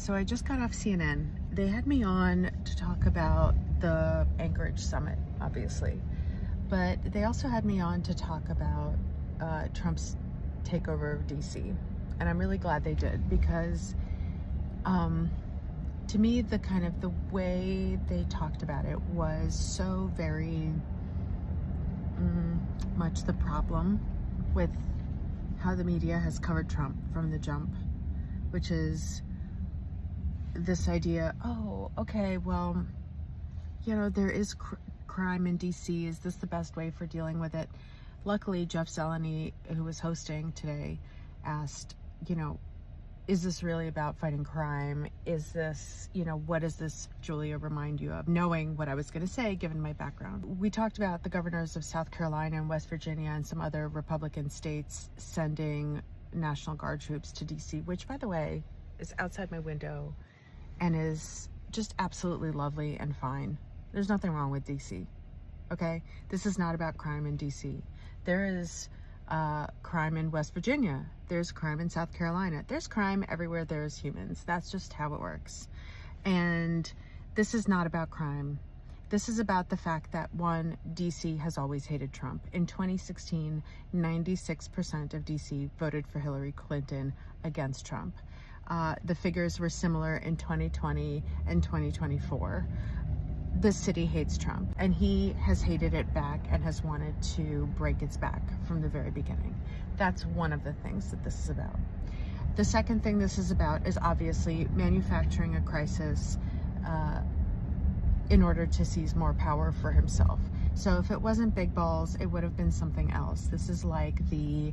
So I just got off CNN. They had me on to talk about the Anchorage summit, obviously, but they also had me on to talk about Trump's takeover of DC. And I'm really glad they did, because to me, the way they talked about it was so very much the problem with how the media has covered Trump from the jump, which is this idea, oh, okay, well, you know, there is crime in DC. Is this the best way for dealing with it? Luckily, Jeff Zeleny, who was hosting today, asked, you know, is this really about fighting crime? Is this, you know, what does this, Julia, remind you of? Knowing what I was going to say, given my background. We talked about the governors of South Carolina and West Virginia and some other Republican states sending National Guard troops to DC, which, by the way, is outside my window and is just absolutely lovely and fine. There's nothing wrong with DC, okay? This is not about crime in DC. There is crime in West Virginia. There's crime in South Carolina. There's crime everywhere there's humans. That's just how it works. And this is not about crime. This is about the fact that, one, DC has always hated Trump. In 2016, 96% of DC voted for Hillary Clinton against Trump. The figures were similar in 2020 and 2024. The city hates Trump, and he has hated it back and has wanted to break its back from the very beginning. That's one of the things that this is about. The second thing this is about is obviously manufacturing a crisis in order to seize more power for himself. So if it wasn't big balls, it would have been something else. This is like the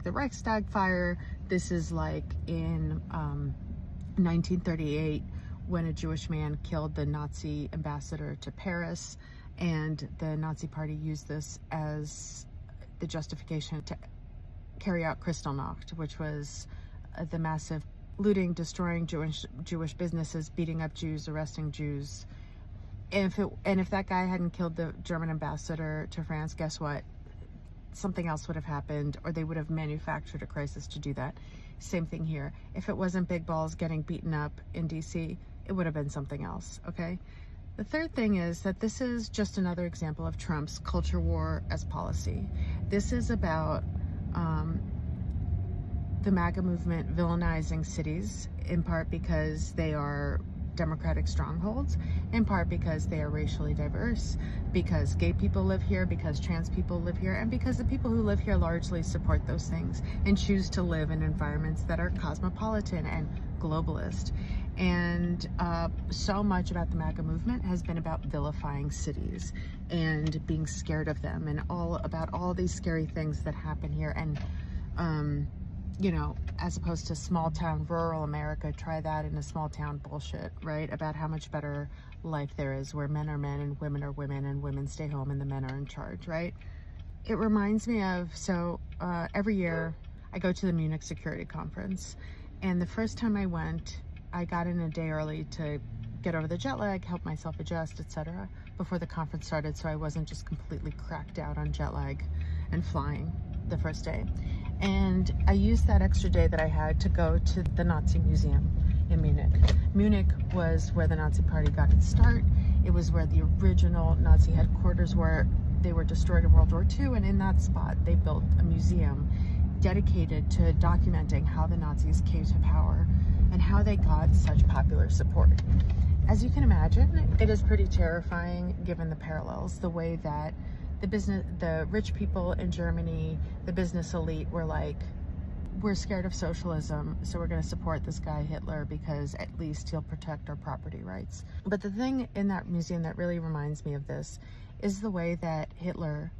Reichstag fire. This is like in 1938, when a Jewish man killed the Nazi ambassador to Paris, and the Nazi Party used this as the justification to carry out Kristallnacht, which was the massive looting, destroying Jewish businesses, beating up Jews, arresting Jews. And if that guy hadn't killed the German ambassador to France, guess what? Something else would have happened, or they would have manufactured a crisis to do that. Same thing here. If it wasn't big balls getting beaten up in DC, it would have been something else, okay? The third thing is that this is just another example of Trump's culture war as policy. This is about the MAGA movement villainizing cities, in part because they are Democratic strongholds, in part because they are racially diverse, because gay people live here, because trans people live here, and because the people who live here largely support those things and choose to live in environments that are cosmopolitan and globalist. And so much about the MAGA movement has been about vilifying cities and being scared of them, and about all these scary things that happen here. And you know, as opposed to small town rural America, try that in a small town bullshit, right? About how much better life there is, where men are men and women are women, and women stay home and the men are in charge, right? It reminds me of, every year I go to the Munich Security Conference, and the first time I went, I got in a day early to get over the jet lag, help myself adjust, etc., before the conference started, so I wasn't just completely cracked out on jet lag and flying the first day. And I used that extra day that I had to go to the Nazi Museum in Munich. Munich was where the Nazi Party got its start. It was where the original Nazi headquarters were. They were destroyed in World War II, and in that spot they built a museum dedicated to documenting how the Nazis came to power and how they got such popular support. As you can imagine, it is pretty terrifying given the parallels, the way that the rich people in Germany, the business elite, were like, we're scared of socialism, so we're going to support this guy Hitler because at least he'll protect our property rights. But the thing in that museum that really reminds me of this is the way that Hitler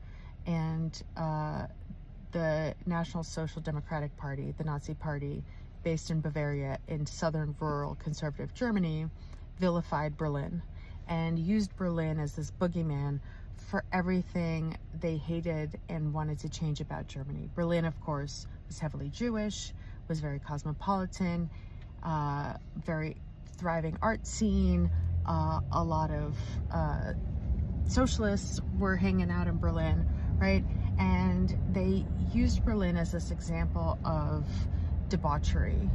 and the National Social Democratic Party, the Nazi Party, based in Bavaria in southern rural conservative Germany, vilified Berlin and used Berlin as this boogeyman for everything they hated and wanted to change about Germany. Berlin, of course, was heavily Jewish, was very cosmopolitan, very thriving art scene. A lot of socialists were hanging out in Berlin, right? And they used Berlin as this example of debauchery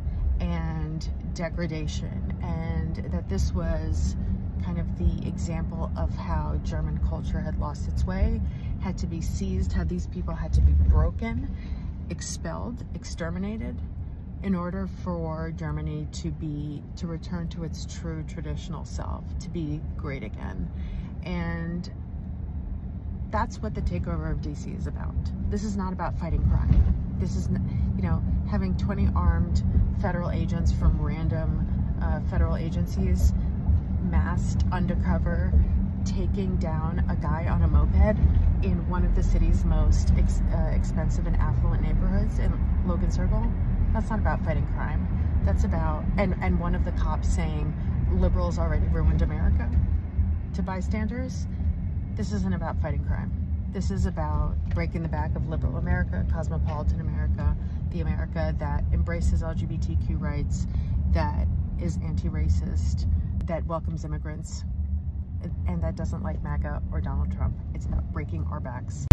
and degradation, and that this was kind of the example of how German culture had lost its way, had to be seized, how these people had to be broken, expelled, exterminated, in order for Germany to return to its true traditional self, to be great again. And that's what the takeover of DC is about. This is not about fighting crime. This is, having 20 armed federal agents from random federal agencies masked undercover, taking down a guy on a moped in one of the city's most expensive and affluent neighborhoods in Logan Circle. That's not about fighting crime. That's about, and one of the cops saying, liberals already ruined America to bystanders. This isn't about fighting crime. This is about breaking the back of liberal America, cosmopolitan America, the America that embraces LGBTQ rights, that is anti-racist, that welcomes immigrants, and that doesn't like MAGA or Donald Trump. It's about breaking our backs.